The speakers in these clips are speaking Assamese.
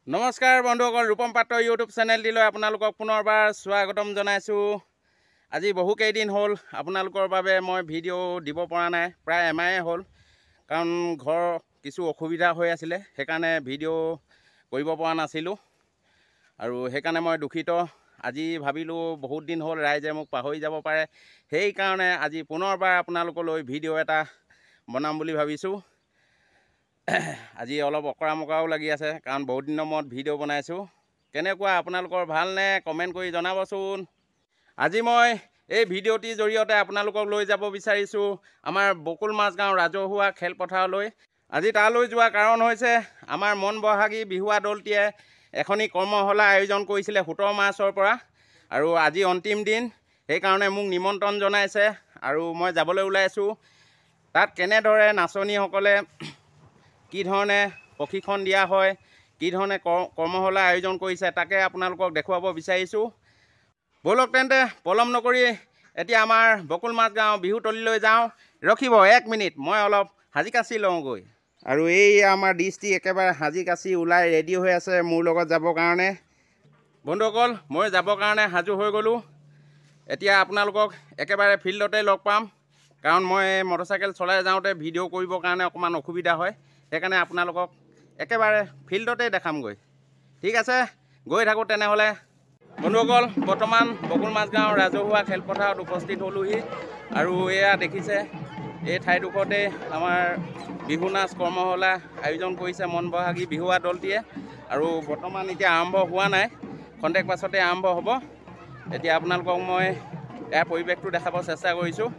নমস্কাৰ বন্ধুসকল, ৰূপম পাত্ৰ ইউটিউব চেনেলটিলৈ আপোনালোকক পুনৰবাৰ স্বাগতম জনাইছোঁ। আজি বহু কেইদিন হ'ল আপোনালোকৰ বাবে মই ভিডিঅ' দিব পৰা নাই, প্ৰায় এমাহে হ'ল। কাৰণ ঘৰ কিছু অসুবিধা হৈ আছিলে, সেইকাৰণে ভিডিঅ' কৰিব পৰা নাছিলোঁ আৰু সেইকাৰণে মই দুখিত। আজি ভাবিলোঁ বহুত দিন হ'ল ৰাইজে মোক পাহৰি যাব পাৰে, সেইকাৰণে আজি পুনৰবাৰ আপোনালোকলৈ ভিডিঅ' এটা বনাম বুলি ভাবিছোঁ। আজি অলপ অকৰা মকৰাও লাগি আছে, কাৰণ বহুত দিনৰ মূৰত ভিডিঅ' বনাইছোঁ। কেনেকুৱা আপোনালোকৰ ভালনে? কমেণ্ট কৰি জনাবচোন। আজি মই এই ভিডিঅ'টিৰ জৰিয়তে আপোনালোকক লৈ যাব বিচাৰিছোঁ আমাৰ বকুল মাছগাঁও ৰাজহুৱা খেলপথাৰলৈ। আজি তালৈ যোৱা কাৰণ হৈছে আমাৰ মন বহাগী বিহুৱা দলটিয়ে এখনি কৰ্মশালা আয়োজন কৰিছিলে 17 মাৰ্চৰ পৰা, আৰু আজি অন্তিম দিন, সেইকাৰণে মোক নিমন্ত্ৰণ জনাইছে আৰু মই যাবলৈ ওলাইছোঁ। তাত কেনেদৰে নাচনীসকলে কি ধৰণে প্ৰশিক্ষণ দিয়া হয়, কি ধৰণে কৰ্মশালা আয়োজন কৰিছে, তাকে আপোনালোকক দেখুৱাব বিচাৰিছোঁ। ব'লক তেন্তে পলম নকৰি এতিয়া আমাৰ বকুল মাছগাঁও বিহুতলীলৈ যাওঁ। ৰখিব 1 মিনিট, মই অলপ সাজি কাচি লওঁগৈ। আৰু এই আমাৰ ডিছটি একেবাৰে সাজি কাচি ওলাই ৰেডি হৈ আছে মোৰ লগত যাবৰ কাৰণে। বন্ধুসকল, মই যাবৰ কাৰণে সাজু হৈ গ'লোঁ। এতিয়া আপোনালোকক একেবাৰে ফিল্ডতে লগ পাম, কাৰণ মই মটৰচাইকেল চলাই যাওঁতে ভিডিঅ' কৰিবৰ কাৰণে অকণমান অসুবিধা হয়, সেইকাৰণে আপোনালোকক একেবাৰে ফিল্ডতে দেখামগৈ। ঠিক আছে, গৈ থাকোঁ তেনেহ'লে। বন্ধুসকল, বৰ্তমান বকুল মাছগাঁও ৰাজহুৱা খেলপথাৰত উপস্থিত হ'লোহি, আৰু এয়া দেখিছে এই ঠাইডোখৰতে আমাৰ বিহু নাচ কৰ্মশালা আয়োজন কৰিছে মন বহাগী বিহুৱা দলটিয়ে। আৰু বৰ্তমান এতিয়া আৰম্ভ হোৱা নাই, খন্তেক পাছতে আৰম্ভ হ'ব। এতিয়া আপোনালোকক মই ইয়াৰ পৰিৱেশটো দেখাব চেষ্টা কৰিছোঁ।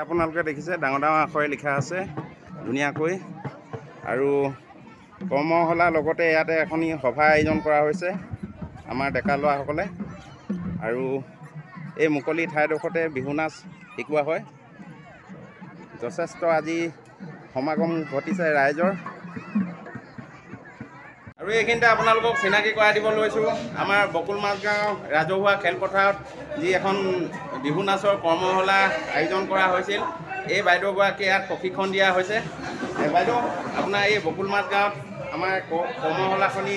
আপোনালোকে দেখিছে ডাঙৰ ডাঙৰ আখৰে লিখা আছে ধুনীয়াকৈ। আৰু কৰ্মশালাৰ লগতে ইয়াতে এখনি সভা আয়োজন কৰা হৈছে আমাৰ ডেকা ল'ৰাসকলে, আৰু এই মুকলি ঠাইডোখৰতে বিহু নাচ শিকোৱা হয়। যথেষ্ট আজি সমাগম ঘটিছে ৰাইজৰ। আৰু এইখিনিতে আপোনালোকক চিনাকি কৰাই দিব লৈছোঁ আমাৰ বকুল মাছগাঁও ৰাজহুৱা খেলপথাৰত যি এখন বিহু নাচৰ কৰ্মশালা আয়োজন কৰা হৈছিল। এই বাইদেউগৰাকী ইয়াত প্ৰশিক্ষণ দিয়া হৈছে। বাইদেউ, আপোনাৰ এই বকুল মাছগাঁৱত আমাৰ কৰ্মশালাখনি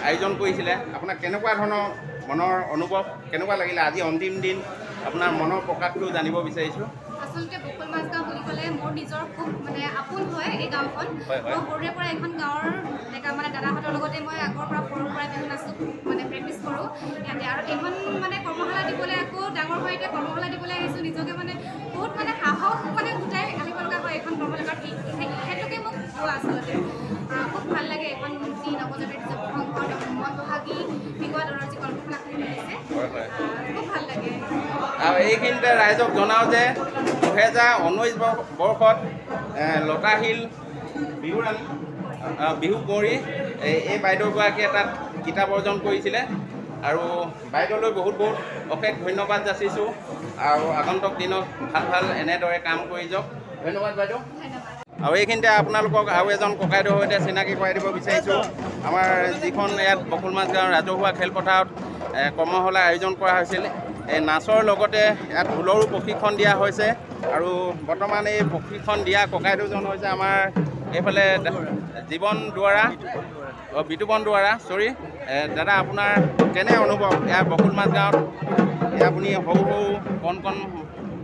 আয়োজন কৰিছিলে, আপোনাৰ কেনেকুৱা ধৰণৰ মনৰ অনুভৱ, কেনেকুৱা লাগিলে? আজি অন্তিম দিন, আপোনাৰ মনৰ প্ৰকাশটো জানিব বিচাৰিছোঁ। আচলতে বকুল মাছগাঁও বুলি ক'লে মোৰ নিজৰ খুব আপোন হয় এই গাঁওখন। মই সৰুৰে পৰা এখন গাঁৱৰ দাদাহঁতৰ লগতে মই আগৰ পৰা সৰুৰ পৰা বিহু নাচটো প্ৰেক্টিছ কৰোঁ ইয়াতে। আৰু এইখন কৰ্মশালা দিবলৈ, আকৌ ডাঙৰ হৈ এতিয়া কৰ্মশালা দিবলৈ আহিছোঁ। নিজকে বহুত সাহস গোটাই আহিব লগা হয় এইখন কৰ্মশালাত। সেইটোকে মোক কোৱা আচলতে খুব ভাল লাগে। এখন যি নৱজাতক মন বহাগী বিহুৱা দলৰ যি কৰ্মশালাখিনি মিলিছে, খুব ভাল লাগে। আৰু এইখিনিতে ৰাইজক জনাওঁ যে 2019 বৰ্ষত লতাশিল বিহু কুঁৱৰী এই বাইদেউগৰাকীয়ে তাত কিতাপ অৰ্জন কৰিছিলে, আৰু বাইদেউলৈ বহুত বহুত অশেষ ধন্যবাদ যাচিছোঁ। আৰু আগন্তুক দিনত ভাল এনেদৰে কাম কৰি যাওক। ধন্যবাদ বাইদেউ। আৰু এইখিনিতে আপোনালোকক আৰু এজন ককাইদেউৰ সৈতে চিনাকি কৰাই দিব বিচাৰিছোঁ। আমাৰ যিখন ইয়াত বকুল মাছগাঁও ৰাজহুৱা খেলপথাৰত কৰ্মশালা আয়োজন কৰা হৈছিল, এই নাচৰ লগতে ইয়াত ঢোলৰো প্ৰশিক্ষণ দিয়া হৈছে। আৰু বৰ্তমান এই প্ৰশিক্ষণ দিয়া ককাইদেউজন হৈছে আমাৰ এইফালে বিতুপন দুৱাৰা। দাদা, আপোনাৰ কেনে অনুভৱ ইয়াৰ বকুল মাছগাঁৱত? আপুনি সৰু কণ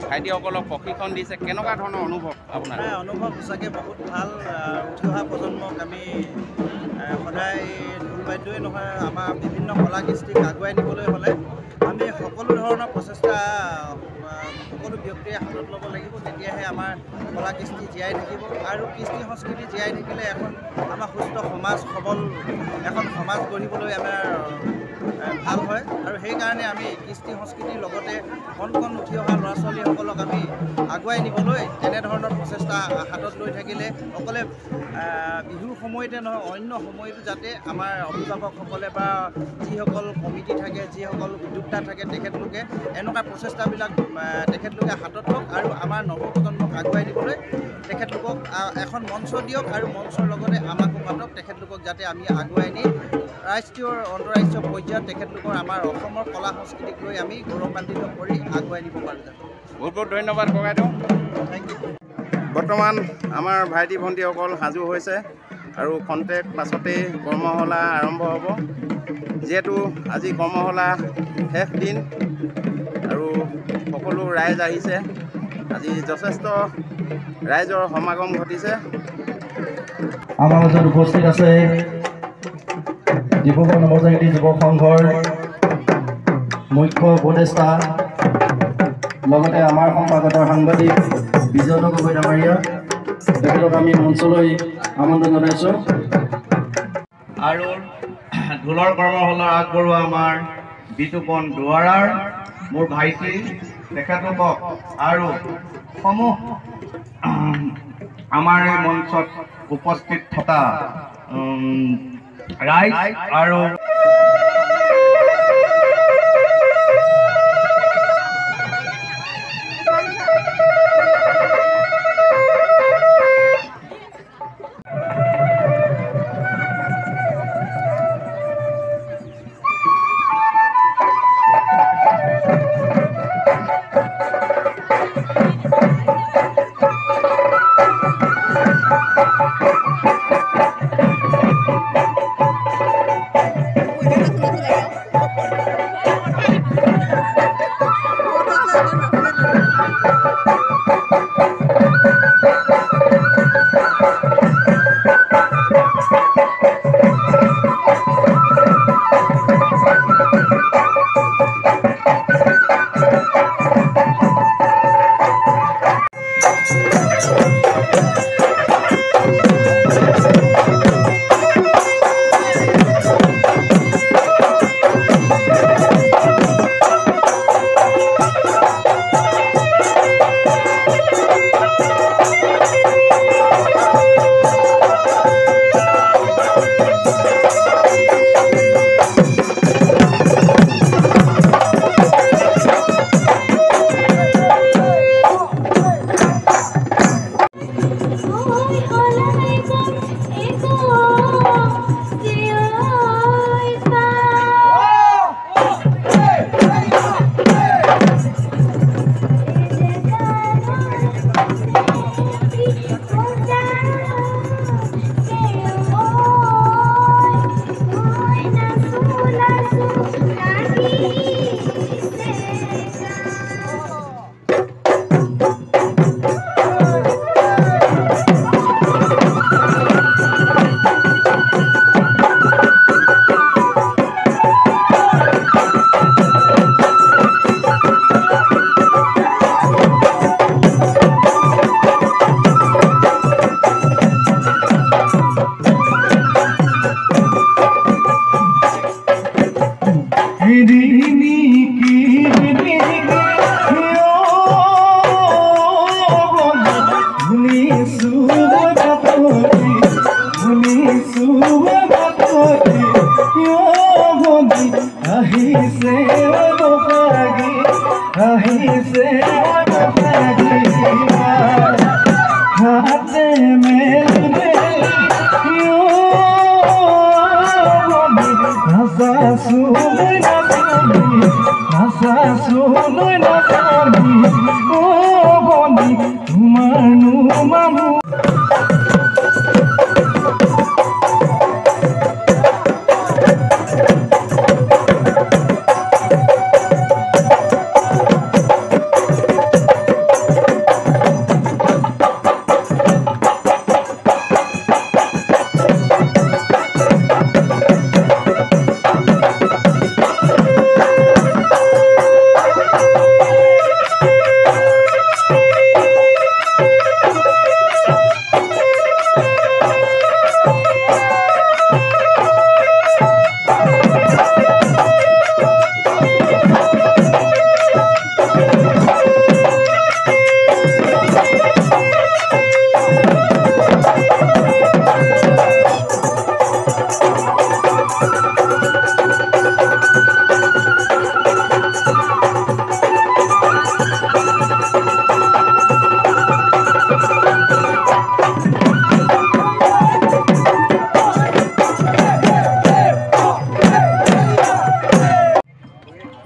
ভাইটিসকলক প্ৰশিক্ষণ দিছে, কেনেকুৱা ধৰণৰ অনুভৱ আপোনাৰ? অনুভৱ সঁচাকৈ বহুত ভাল। উঠি অহা প্ৰজন্মক আমি সদায় ঢোল বাদ্যই নহয়, আমাৰ বিভিন্ন কলা কৃষ্টিক আগুৱাই নিবলৈ হ'লে আমি সকলো ধৰণৰ প্ৰচেষ্টা সকলো ব্যক্তিয়ে হাতত ল'ব লাগিব। তেতিয়াহে আমাৰ কলা কৃষ্টি জীয়াই থাকিব, আৰু কৃষ্টি সংস্কৃতি জীয়াই থাকিলে আমাৰ সুস্থ সমাজ, সবল এখন সমাজ গঢ়িবলৈ আমাৰ ভাল হয়। আৰু সেইকাৰণে আমি কৃষ্টি সংস্কৃতিৰ লগতে কণ উঠি অহা ল'ৰা ছোৱালীসকলক আমি আগুৱাই নিবলৈ তেনেধৰণৰ প্ৰচেষ্টা হাতত লৈ থাকিলে অকলে বিহুৰ সময়তে নহয়, অন্য সময়তো যাতে আমাৰ অভিভাৱকসকলে বা যিসকল কমিটি থাকে, যিসকল উদ্যোক্তা থাকে, তেখেতলোকে এনেকুৱা প্ৰচেষ্টাবিলাক তেখেতলোকে হাতত লওক আৰু আমাৰ নৱপ্ৰজন্মক আগুৱাই নিবলৈ তেখেতলোকক এখন মঞ্চ দিয়ক আৰু মঞ্চৰ লগতে আমাকো মাতক তেখেতলোকক যাতে আমি আগুৱাই নি ৰাষ্ট্ৰীয় আন্তঃৰাষ্ট্ৰীয় পৰ্যায়ত তেখেতলোকৰ আমাৰ অসমৰ কলা সংস্কৃতিক লৈ আমি গৌৰৱান্বিত কৰি আগুৱাই নিব পাৰোঁ যাতে। বহুত বহুত ধন্যবাদ ককাইদেউ। Thank you. বৰ্তমান আমাৰ ভাইটি ভণ্টিসকল সাজু হৈছে আৰু খন্তেক পাছতেই কৰ্মশালা আৰম্ভ হ'ব। যিহেতু আজি কৰ্মশালা শেষ দিন আৰু সকলো ৰাইজ আহিছে, আজি যথেষ্ট ৰাইজৰ সমাগম ঘটিছে। আমাৰ মাজত উপস্থিত আছে ডিব্ৰুগড় নৱজাগৃতি যুৱক সংঘৰ মুখ্য উপদেষ্টা লগতে আমাৰ সম্পাদকৰ সাংবাদিক বিজয় গগৈ ডাঙৰীয়া, তেখেতক আমি মঞ্চলৈ আমন্ত্ৰণ জনাইছোঁ। আৰু ঢোলৰ কৰ্মশালা আগবঢ়োৱা আমাৰ বিতুপন দুৱাৰাৰ মোৰ ভাইটি, তেখেতলোকক আৰু সমূহ আমাৰ এই মঞ্চত উপস্থিত থকা ৰাইজ আৰু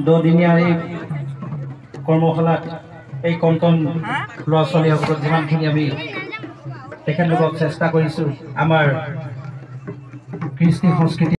10দিনীয়া এই কৰ্মশালাত এই কণ ল'ৰা ছোৱালীসকলক যিমানখিনি আমি তেখেতলোকক চেষ্টা কৰিছোঁ আমাৰ কৃষ্টি সংস্কৃতি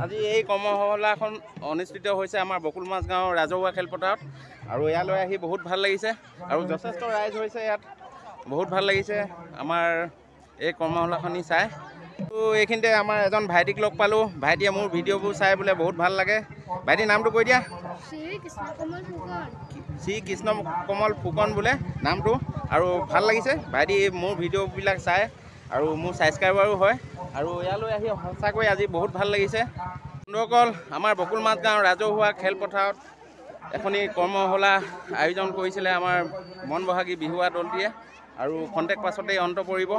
আজি এই কৰ্মশালাখন অনুষ্ঠিত হৈছে আমাৰ বকুলমাছ গাঁৱৰ ৰাজহুৱা খেলপথাৰত আৰু ইয়ালৈ আহি বহুত ভাল লাগিছে আৰু যথেষ্ট ৰাইজ হৈছে ইয়াত বহুত ভাল লাগিছে আমাৰ এই কৰ্মশালাখনি চাই। তো এইখিনিতে আমাৰ এজন ভাইটিক লগ পালোঁ, ভাইটিয়ে মোৰ ভিডিঅ'বোৰ চাই বোলে বহুত ভাল লাগে। ভাইটিৰ নামটো কৈ দিয়া। শ্ৰী কৃষ্ণ কমল ফুকন বোলে নামটো, আৰু ভাল লাগিছে ভাইটি মোৰ ভিডিঅ'বিলাক চাই আৰু মোৰ ছাবস্ক্ৰাইবাৰো হয় আৰু ইয়ালৈ আহি সঁচাকৈ আজি বহুত ভাল লাগিছে। বন্ধুসকল, আমাৰ বকুলমাছ গাঁৱৰ ৰাজহুৱা খেলপথাৰত এখনি কৰ্মশালা আয়োজন কৰিছিলে আমাৰ মন বহাগী বিহুৱা দলটিয়ে আৰু খন্তেক পাছতেই অন্ত পৰিব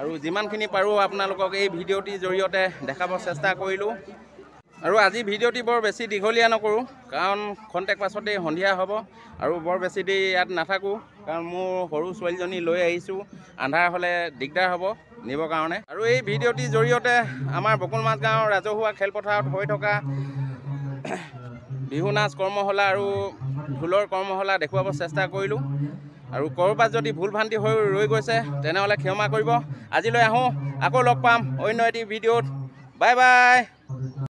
আৰু যিমানখিনি পাৰোঁ আপোনালোকক এই ভিডিঅ'টিৰ জৰিয়তে দেখাব চেষ্টা কৰিলোঁ। আৰু আজি ভিডিঅ'টি বৰ বেছি দীঘলীয়া নকৰোঁ কাৰণ খন্তেক পাছতেই সন্ধিয়া হ'ব আৰু বৰ বেছি দেৰি ইয়াত নাথাকোঁ কাৰণ মোৰ সৰু ছোৱালীজনী লৈ আহিছোঁ, আন্ধাৰ হ'লে দিগদাৰ হ'ব নিবৰ কাৰণে। আৰু এই ভিডিঅ'টিৰ জৰিয়তে আমাৰ বকুলমাছ গাঁৱৰ ৰাজহুৱা খেলপথাৰত হৈ থকা বিহু নাচ কৰ্মশালা আৰু ঢোলৰ কৰ্মশালা দেখুৱাব চেষ্টা কৰিলোঁ আৰু ক'ৰবাত যদি ভুল ভ্ৰান্তি হৈ ৰৈ গৈছে তেনেহ'লে ক্ষমা কৰিব। আজিলৈ আহোঁ, আকৌ লগ পাম অন্য এটি ভিডিঅ'ত। Bye bye.